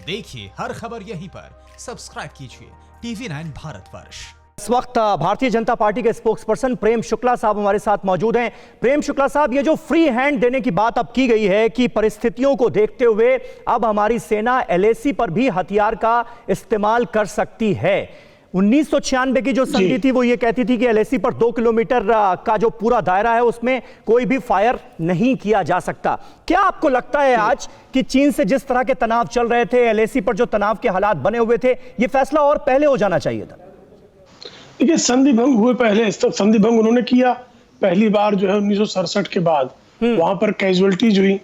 देखिए हर खबर यहीं पर, सब्सक्राइब कीजिए TV9 भारतवर्ष। इस वक्त भारतीय जनता पार्टी के स्पोक्सपर्सन प्रेम शुक्ला साहब हमारे साथ मौजूद हैं। प्रेम शुक्ला साहब, ये जो फ्री हैंड देने की बात अब की गई है कि परिस्थितियों को देखते हुए अब हमारी सेना LAC पर भी हथियार का इस्तेमाल कर सकती है। 1996 की जो संधि थी वो ये कहती थी कि LAC पर 2 किलोमीटर का जो पूरा दायरा है उसमें कोई भी फायर नहीं किया जा सकता। क्या आपको लगता है आज कि चीन से जिस तरह के तनाव चल रहे थे, LAC पर जो तनाव के हालात बने हुए थे, ये फैसला और पहले हो जाना चाहिए था? देखिए, संधि भंग हुए पहले संधि भंग उन्होंने किया पहली बार जो है 1967 के बाद। वहां पर कैजुअलिटीज हुई,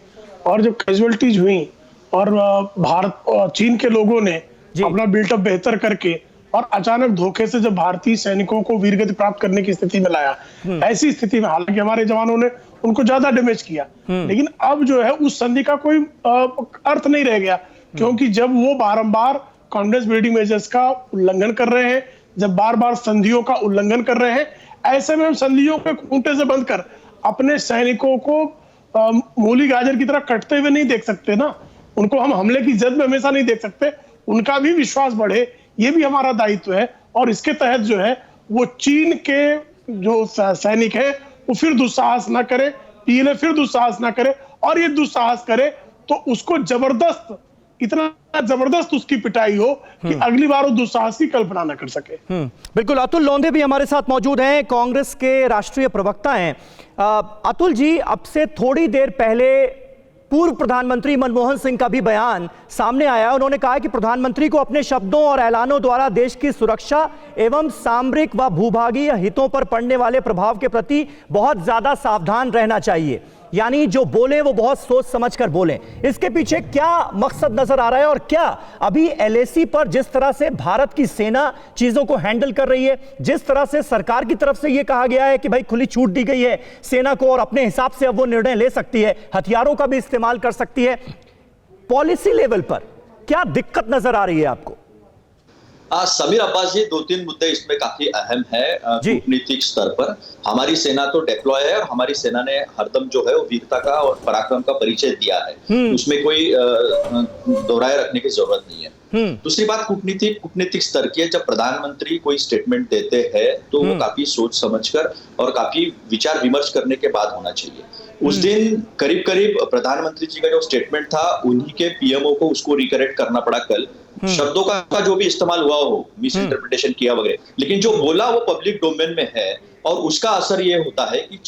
और जब कैजुअलिटीज हुई और भारत और चीन के लोगों ने अपना बिल्टअप बेहतर करके और अचानक धोखे से जब भारतीय सैनिकों को वीरगति प्राप्त करने की स्थिति में लाया, ऐसी स्थिति में हालांकि हमारे जवानों ने उनको ज्यादा डैमेज किया, लेकिन अब जो है उस संधि का कोई अर्थ नहीं रह गया, क्योंकि जब वो बारंबार कॉन्फिडेंस बिल्डिंग मेजर्स का उल्लंघन कर रहे हैं, जब बार बार संधियों का उल्लंघन कर रहे हैं, ऐसे में हम संधियों के खूंटे से बंद कर अपने सैनिकों को मूली गाजर की तरह कटते हुए नहीं देख सकते ना। उनको हम हमले की जद में हमेशा नहीं देख सकते। उनका भी विश्वास बढ़े, ये भी हमारा दायित्व है। और इसके तहत जो है वो चीन के जो सैनिक है वो फिर दुस्साहस ना करे, PLA फिर दुस्साहस ना करे, और ये दुस्साहस करे तो उसको जबरदस्त, इतना जबरदस्त उसकी पिटाई हो कि अगली बार वो दुस्साहस की कल्पना न कर सके। बिल्कुल। अतुल लोंधे भी हमारे साथ मौजूद हैं, कांग्रेस के राष्ट्रीय प्रवक्ता हैं। अतुल जी, अब से थोड़ी देर पहले पूर्व प्रधानमंत्री मनमोहन सिंह का भी बयान सामने आया। उन्होंने कहा कि प्रधानमंत्री को अपने शब्दों और ऐलानों द्वारा देश की सुरक्षा एवं सामरिक व भूभागीय हितों पर पड़ने वाले प्रभाव के प्रति बहुत ज्यादा सावधान रहना चाहिए। यानी जो बोले वो बहुत सोच समझकर बोले। इसके पीछे क्या मकसद नजर आ रहा है, और क्या अभी LAC पर जिस तरह से भारत की सेना चीजों को हैंडल कर रही है, जिस तरह से सरकार की तरफ से यह कहा गया है कि भाई खुली छूट दी गई है सेना को और अपने हिसाब से अब वो निर्णय ले सकती है, हथियारों का भी इस्तेमाल कर सकती है, पॉलिसी लेवल पर क्या दिक्कत नजर आ रही है आपको? समीर अब्बास जी, 2-3 मुद्दे इसमें काफी अहम है। कूटनीतिक स्तर पर हमारी सेना तो डिप्लॉय है और हमारी सेना ने हरदम जो है वो वीरता का और पराक्रम का परिचय दिया है, उसमें कोई दोहराए रखने की जरूरत नहीं है। दूसरी बात कूटनीतिक स्तर की है। जब प्रधानमंत्री कोई स्टेटमेंट देते हैं तो वो काफी सोच समझकर और काफी विचार विमर्श करने के बाद होना चाहिए। उस दिन करीब करीब प्रधानमंत्री जी का जो स्टेटमेंट था उन्हीं के PMO को उसको रिकरेक्ट करना पड़ा कल। शब्दों का जो भी इस्तेमाल हुआ हो, मिस इंटरप्रिटेशन किया वगैरह, लेकिन जो बोला वो पब्लिक डोमेन में है, और उसका असर ये होता है कि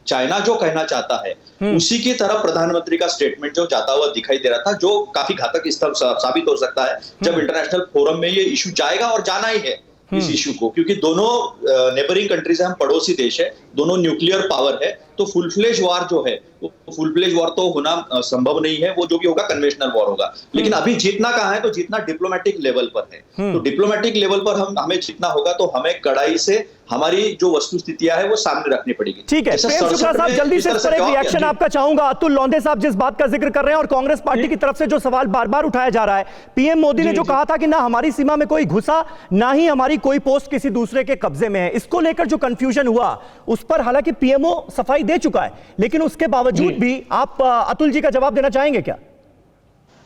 चाइना जो कहना चाहता है उसी की तरफ प्रधानमंत्री का स्टेटमेंट जो जाता हुआ दिखाई दे रहा था, जो काफी घातक साबित हो सकता है जब इंटरनेशनल फोरम में ये इशू जाएगा, और जाना ही है इस इशू को, क्योंकि दोनों नेबरिंग कंट्रीज है, हम पड़ोसी देश है, दोनों न्यूक्लियर पावर है, तो फुल फ्लेज वॉर जो है वो फुल फ्लेज वॉर तो होना संभव नहीं है, वो जो भी होगा कन्वेंशनल वॉर होगा। लेकिन अभी जीतना कहाँ है, तो जीतना डिप्लोमेटिक लेवल पर है। तो डिप्लोमेटिक लेवल पर हमें जीतना होगा तो हमें कड़ाई से हमारी जो वस्तुस्थितियां है वो सामने रखनी पड़ेगी। ठीक है प्रेम शुक्ला साहब, जल्दी से इस पर एक रिएक्शन आपका चाहूंगा। अतुल लोंधे साहब जिस बात का जिक्र कर रहे हैं और कांग्रेस पार्टी की तरफ से जो सवाल बार बार उठाया जा रहा है, PM मोदी ने जो कहा था कि ना हमारी सीमा में कोई घुसा, ना ही हमारी कोई पोस्ट किसी दूसरे के कब्जे में है, इसको लेकर जो कंफ्यूजन हुआ उस पर हालांकि PMO सफाई दे चुका है, लेकिन उसके बावजूद भी आप अतुल जी का जवाब देना चाहेंगे क्या?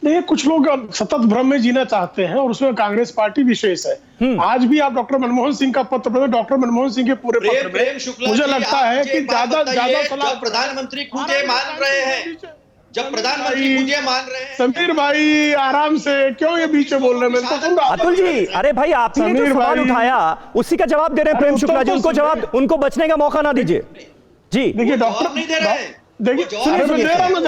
नहीं, कुछ लोग सतत भ्रम में जीना चाहते हैं और उसमें कांग्रेस पार्टी विशेष है। आज भी आप डॉक्टर मनमोहन सिंह का पत्र पढ़ें, डॉक्टर मनमोहन सिंह के पूरे पत्र में मुझे लगता है कि ज्यादा प्रधानमंत्री खुद ये मान रहे हैं, जब प्रधानमंत्री खुद ये मान रहे हैं। समीर भाई आराम से, क्यों ये बीच में बोल रहे हैं? अतुल जी, अरे भाई आप ही ने जो सवाल उठाया उसी का जवाब दे रहे हैं प्रेम शुक्ला जी, उनको जवाब, उनको बचने का मौका ना दीजिए जी। देखिए डॉक्टर नहीं दे रहे, देखिए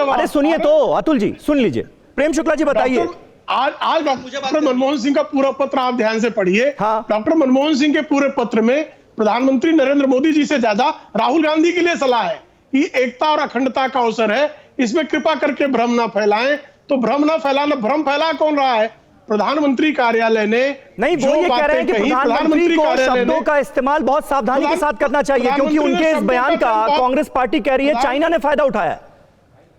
अरे सुनिए तो अतुल जी, सुन लीजिए। प्रेम शुक्ला जी बताइए। आज डॉक्टर मनमोहन सिंह का पूरा पत्र आप ध्यान से पढ़िए। डॉक्टर मनमोहन सिंह के पूरे पत्र में प्रधानमंत्री नरेंद्र मोदी जी से ज्यादा राहुल गांधी के लिए सलाह है कि एकता और अखंडता का अवसर है, इसमें कृपा करके भ्रम ना फैलाएं। तो भ्रम ना फैलाना, भ्रम फैला कौन रहा है? प्रधानमंत्री कार्यालय ने नहीं, वो ये कह रहे हैं कि प्रधानमंत्री को शब्दों का इस्तेमाल बहुत सावधानी के साथ करना चाहिए, क्योंकि उनके इस बयान का कांग्रेस पार्टी कह रही है चाइना ने फायदा उठाया।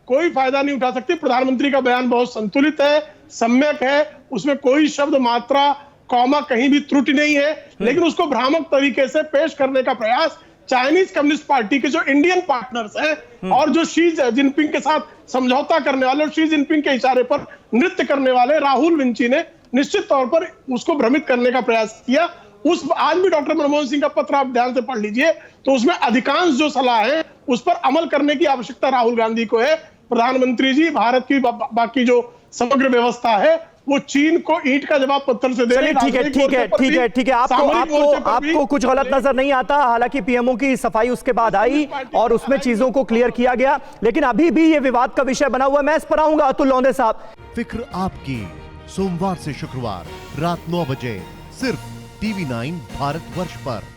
कोई फायदा नहीं उठा सकती। प्रधानमंत्री का बयान बहुत संतुलित है, सम्यक है, उसमें कोई शब्द मात्रा कॉमा कहीं भी त्रुटि नहीं है, लेकिन उसको भ्रामक तरीके से पेश करने का प्रयास चाइनीज कम्युनिस्ट पार्टी के जो इंडियन पार्टनर्स हैं और जो शी जिनपिंग के साथ समझौता करने वाले और शी जिनपिंग के इशारे पर नृत्य करने वाले राहुल विंची ने निश्चित तौर पर उसको भ्रमित करने का प्रयास किया। आज भी डॉक्टर मनमोहन सिंह का पत्र आप ध्यान से पढ़ लीजिए तो उसमें अधिकांश जो सलाह है उस पर अमल करने की आवश्यकता राहुल गांधी को है। प्रधानमंत्री जी, भारत की बाकी जो समग्र व्यवस्था है वो चीन को ईंट का जवाब पत्थर से दे रही है। ठीक है। आपको कुछ गलत नजर नहीं आता। हालांकि पीएमओ की सफाई उसके बाद आई और उसमें चीजों को क्लियर किया गया, लेकिन अभी भी ये विवाद का विषय बना हुआ है। मैं इस पर आऊंगा अतुल लोंढे साहब। फिक्र आपकी, सोमवार से शुक्रवार रात 9 बजे सिर्फ TV9 भारतवर्ष पर।